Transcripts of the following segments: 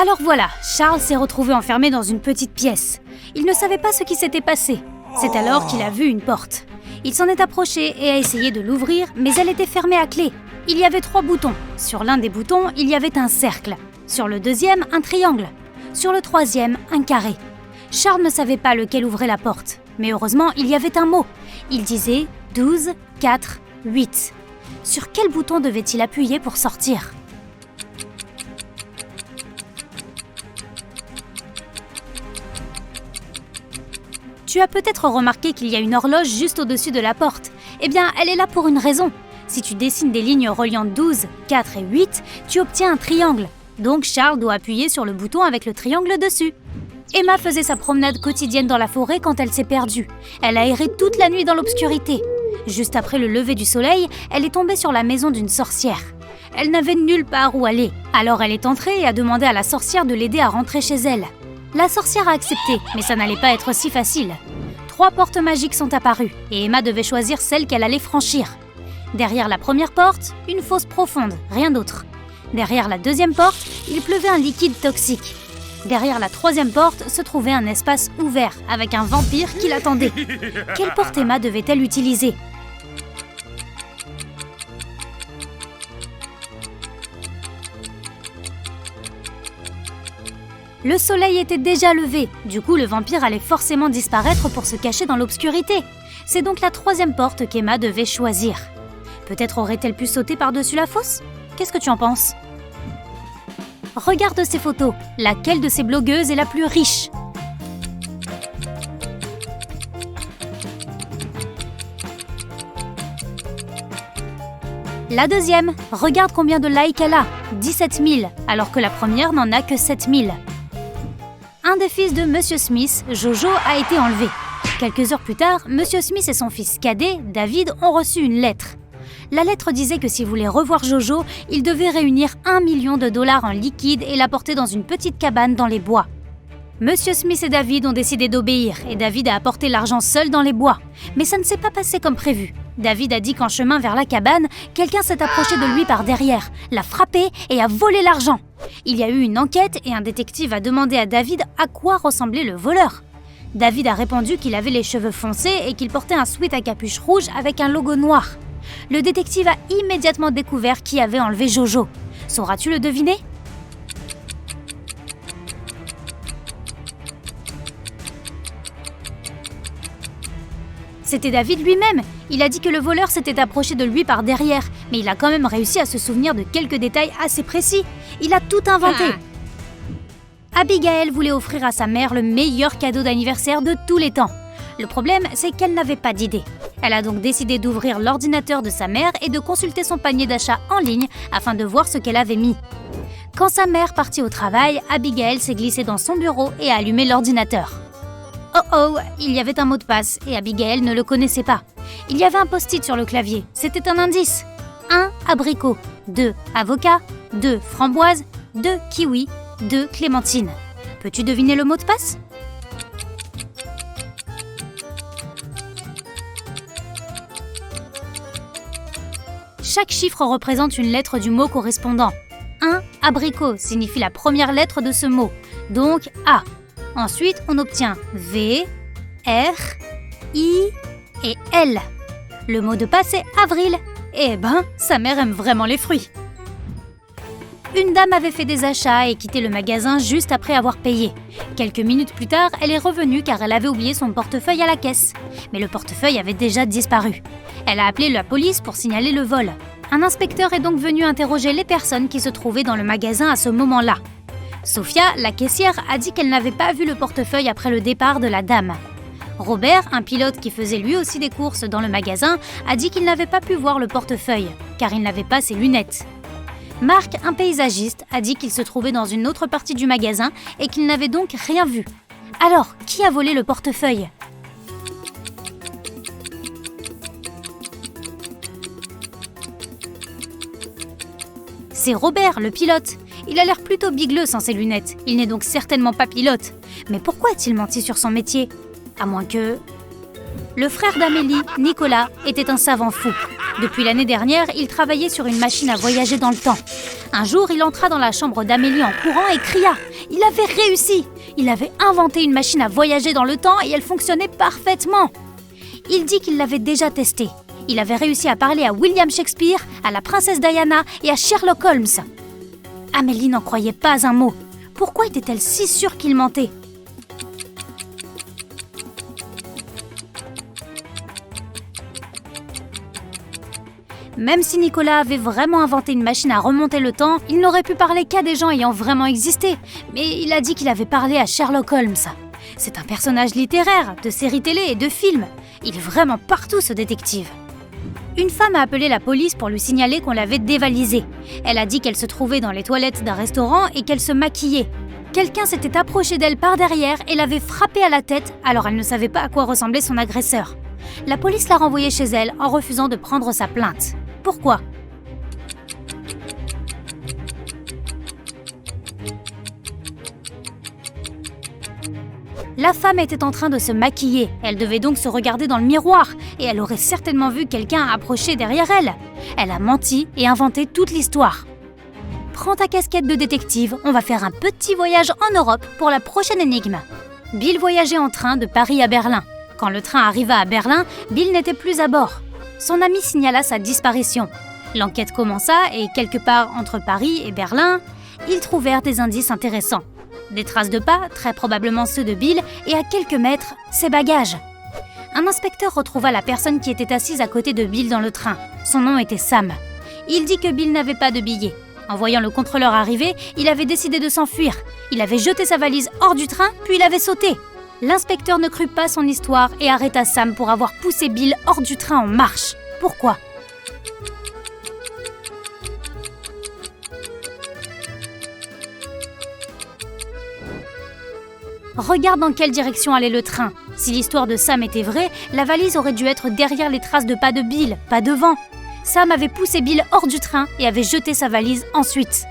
Alors voilà, Charles s'est retrouvé enfermé dans une petite pièce. Il ne savait pas ce qui s'était passé. C'est alors qu'il a vu une porte. Il s'en est approché et a essayé de l'ouvrir, mais elle était fermée à clé. Il y avait 3 boutons. Sur l'un des boutons, il y avait un cercle. Sur le deuxième, un triangle. Sur le troisième, un carré. Charles ne savait pas lequel ouvrait la porte. Mais heureusement, il y avait un mot. Il disait 12, 4, 8. Sur quel bouton devait-il appuyer pour sortir ? Tu as peut-être remarqué qu'il y a une horloge juste au-dessus de la porte. Eh bien, elle est là pour une raison. Si tu dessines des lignes reliant 12, 4 et 8, tu obtiens un triangle. Donc Charles doit appuyer sur le bouton avec le triangle dessus. Emma faisait sa promenade quotidienne dans la forêt quand elle s'est perdue. Elle a erré toute la nuit dans l'obscurité. Juste après le lever du soleil, elle est tombée sur la maison d'une sorcière. Elle n'avait nulle part où aller. Alors elle est entrée et a demandé à la sorcière de l'aider à rentrer chez elle. La sorcière a accepté, mais ça n'allait pas être si facile. 3 portes magiques sont apparues et Emma devait choisir celle qu'elle allait franchir. Derrière la première porte, une fosse profonde, rien d'autre. Derrière la deuxième porte, il pleuvait un liquide toxique. Derrière la troisième porte se trouvait un espace ouvert avec un vampire qui l'attendait. Quelle porte Emma devait-elle utiliser ? Le soleil était déjà levé, du coup le vampire allait forcément disparaître pour se cacher dans l'obscurité. C'est donc la troisième porte qu'Emma devait choisir. Peut-être aurait-elle pu sauter par-dessus la fosse ? Qu'est-ce que tu en penses ? Regarde ces photos. Laquelle de ces blogueuses est la plus riche ? La deuxième, regarde combien de likes elle a, 17 000, alors que la première n'en a que 7 000. Un des fils de Monsieur Smith, Jojo, a été enlevé. Quelques heures plus tard, Monsieur Smith et son fils cadet, David, ont reçu une lettre. La lettre disait que s'ils voulaient revoir Jojo, ils devaient réunir $1 million en liquide et l'apporter dans une petite cabane dans les bois. Monsieur Smith et David ont décidé d'obéir et David a apporté l'argent seul dans les bois. Mais ça ne s'est pas passé comme prévu. David a dit qu'en chemin vers la cabane, quelqu'un s'est approché de lui par derrière, l'a frappé et a volé l'argent. Il y a eu une enquête et un détective a demandé à David à quoi ressemblait le voleur. David a répondu qu'il avait les cheveux foncés et qu'il portait un sweat à capuche rouge avec un logo noir. Le détective a immédiatement découvert qui avait enlevé Jojo. Sauras-tu le deviner ? C'était David lui-même. Il a dit que le voleur s'était approché de lui par derrière, mais il a quand même réussi à se souvenir de quelques détails assez précis. Il a tout inventé. Abigail voulait offrir à sa mère le meilleur cadeau d'anniversaire de tous les temps. Le problème, c'est qu'elle n'avait pas d'idée. Elle a donc décidé d'ouvrir l'ordinateur de sa mère et de consulter son panier d'achat en ligne afin de voir ce qu'elle avait mis. Quand sa mère partit au travail, Abigail s'est glissée dans son bureau et a allumé l'ordinateur. Oh, il y avait un mot de passe et Abigail ne le connaissait pas. Il y avait un post-it sur le clavier, c'était un indice. 1 abricot, 2 avocat, 2 framboise, 2 kiwi, 2 clémentine. Peux-tu deviner le mot de passe ? Chaque chiffre représente une lettre du mot correspondant. 1 abricot signifie la première lettre de ce mot, donc A. Ensuite, on obtient V, R, I et L. Le mot de passe est avril. Eh ben, sa mère aime vraiment les fruits. Une dame avait fait des achats et quitté le magasin juste après avoir payé. Quelques minutes plus tard, elle est revenue car elle avait oublié son portefeuille à la caisse. Mais le portefeuille avait déjà disparu. Elle a appelé la police pour signaler le vol. Un inspecteur est donc venu interroger les personnes qui se trouvaient dans le magasin à ce moment-là. Sophia, la caissière, a dit qu'elle n'avait pas vu le portefeuille après le départ de la dame. Robert, un pilote qui faisait lui aussi des courses dans le magasin, a dit qu'il n'avait pas pu voir le portefeuille, car il n'avait pas ses lunettes. Marc, un paysagiste, a dit qu'il se trouvait dans une autre partie du magasin et qu'il n'avait donc rien vu. Alors, qui a volé le portefeuille ? C'est Robert, le pilote. Il a l'air plutôt bigleux sans ses lunettes. Il n'est donc certainement pas pilote. Mais pourquoi a-t-il menti sur son métier ? À moins que... Le frère d'Amélie, Nicolas, était un savant fou. Depuis l'année dernière, il travaillait sur une machine à voyager dans le temps. Un jour, il entra dans la chambre d'Amélie en courant et cria « Il avait réussi ! Il avait inventé une machine à voyager dans le temps et elle fonctionnait parfaitement !» Il dit qu'il l'avait déjà testée. Il avait réussi à parler à William Shakespeare, à la princesse Diana et à Sherlock Holmes. Amélie n'en croyait pas un mot. Pourquoi était-elle si sûre qu'il mentait ? Même si Nicolas avait vraiment inventé une machine à remonter le temps, il n'aurait pu parler qu'à des gens ayant vraiment existé. Mais il a dit qu'il avait parlé à Sherlock Holmes. C'est un personnage littéraire, de séries télé et de films. Il est vraiment partout, ce détective. Une femme a appelé la police pour lui signaler qu'on l'avait dévalisée. Elle a dit qu'elle se trouvait dans les toilettes d'un restaurant et qu'elle se maquillait. Quelqu'un s'était approché d'elle par derrière et l'avait frappée à la tête, alors elle ne savait pas à quoi ressemblait son agresseur. La police l'a renvoyée chez elle en refusant de prendre sa plainte. Pourquoi ? La femme était en train de se maquiller, elle devait donc se regarder dans le miroir et elle aurait certainement vu quelqu'un approcher derrière elle. Elle a menti et inventé toute l'histoire. Prends ta casquette de détective, on va faire un petit voyage en Europe pour la prochaine énigme. Bill voyageait en train de Paris à Berlin. Quand le train arriva à Berlin, Bill n'était plus à bord. Son ami signala sa disparition. L'enquête commença et quelque part entre Paris et Berlin, ils trouvèrent des indices intéressants. Des traces de pas, très probablement ceux de Bill, et à quelques mètres, ses bagages. Un inspecteur retrouva la personne qui était assise à côté de Bill dans le train. Son nom était Sam. Il dit que Bill n'avait pas de billets. En voyant le contrôleur arriver, il avait décidé de s'enfuir. Il avait jeté sa valise hors du train, puis il avait sauté. L'inspecteur ne crut pas son histoire et arrêta Sam pour avoir poussé Bill hors du train en marche. Pourquoi ? Regarde dans quelle direction allait le train. Si l'histoire de Sam était vraie, la valise aurait dû être derrière les traces de pas de Bill, pas devant. Sam avait poussé Bill hors du train et avait jeté sa valise ensuite.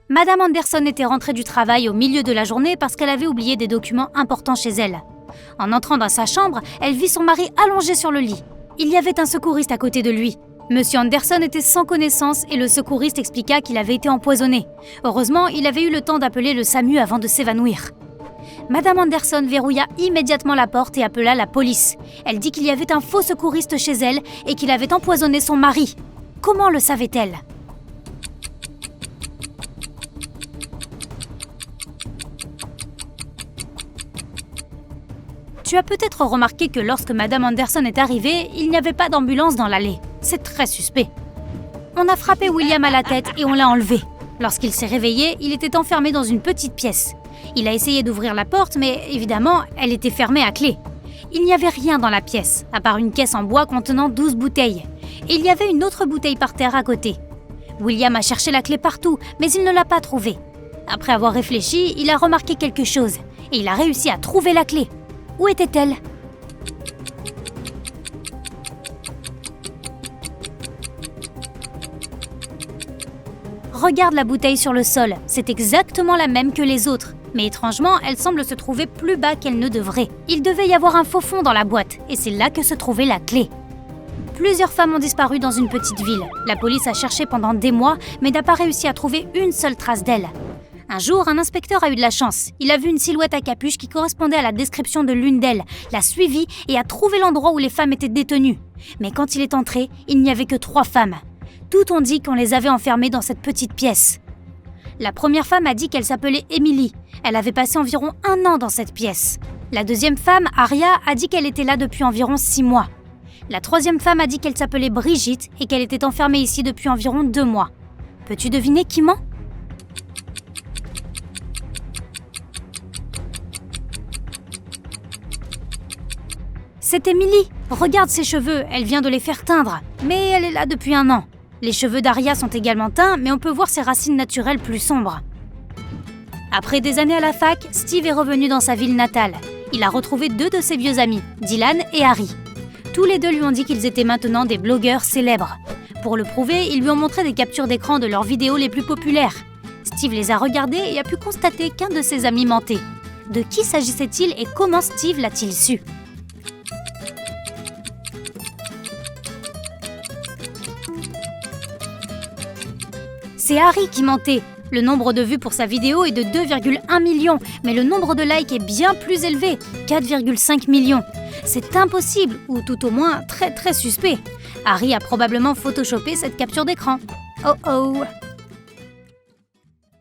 Madame Anderson était rentrée du travail au milieu de la journée parce qu'elle avait oublié des documents importants chez elle. En entrant dans sa chambre, elle vit son mari allongé sur le lit. Il y avait un secouriste à côté de lui. Monsieur Anderson était sans connaissance et le secouriste expliqua qu'il avait été empoisonné. Heureusement, il avait eu le temps d'appeler le SAMU avant de s'évanouir. Madame Anderson verrouilla immédiatement la porte et appela la police. Elle dit qu'il y avait un faux secouriste chez elle et qu'il avait empoisonné son mari. Comment le savait-elle ? Tu as peut-être remarqué que lorsque Madame Anderson est arrivée, il n'y avait pas d'ambulance dans l'allée. C'est très suspect. On a frappé William à la tête et on l'a enlevé. Lorsqu'il s'est réveillé, il était enfermé dans une petite pièce. Il a essayé d'ouvrir la porte, mais évidemment, elle était fermée à clé. Il n'y avait rien dans la pièce, à part une caisse en bois contenant 12 bouteilles. Et il y avait une autre bouteille par terre à côté. William a cherché la clé partout, mais il ne l'a pas trouvée. Après avoir réfléchi, il a remarqué quelque chose, et il a réussi à trouver la clé. Où était-elle ? Regarde la bouteille sur le sol, c'est exactement la même que les autres. Mais étrangement, elle semble se trouver plus bas qu'elle ne devrait. Il devait y avoir un faux fond dans la boîte, et c'est là que se trouvait la clé. Plusieurs femmes ont disparu dans une petite ville. La police a cherché pendant des mois, mais n'a pas réussi à trouver une seule trace d'elle. Un jour, un inspecteur a eu de la chance. Il a vu une silhouette à capuche qui correspondait à la description de l'une d'elles, l'a suivie et a trouvé l'endroit où les femmes étaient détenues. Mais quand il est entré, il n'y avait que 3 femmes. Toutes ont dit qu'on les avait enfermées dans cette petite pièce. La première femme a dit qu'elle s'appelait Emily. Elle avait passé environ 1 an dans cette pièce. La deuxième femme, Aria, a dit qu'elle était là depuis environ 6 mois. La troisième femme a dit qu'elle s'appelait Brigitte et qu'elle était enfermée ici depuis environ 2 mois. Peux-tu deviner qui ment ? C'est Emily. Regarde ses cheveux, elle vient de les faire teindre. Mais elle est là depuis 1 an. Les cheveux d'Aria sont également teints, mais on peut voir ses racines naturelles plus sombres. Après des années à la fac, Steve est revenu dans sa ville natale. Il a retrouvé 2 de ses vieux amis, Dylan et Harry. Tous les 2 lui ont dit qu'ils étaient maintenant des blogueurs célèbres. Pour le prouver, ils lui ont montré des captures d'écran de leurs vidéos les plus populaires. Steve les a regardées et a pu constater qu'un de ses amis mentait. De qui s'agissait-il et comment Steve l'a-t-il su ? C'est Harry qui mentait. Le nombre de vues pour sa vidéo est de 2,1 millions, mais le nombre de likes est bien plus élevé, 4,5 millions. C'est impossible, ou tout au moins très suspect. Harry a probablement photoshopé cette capture d'écran. Oh oh!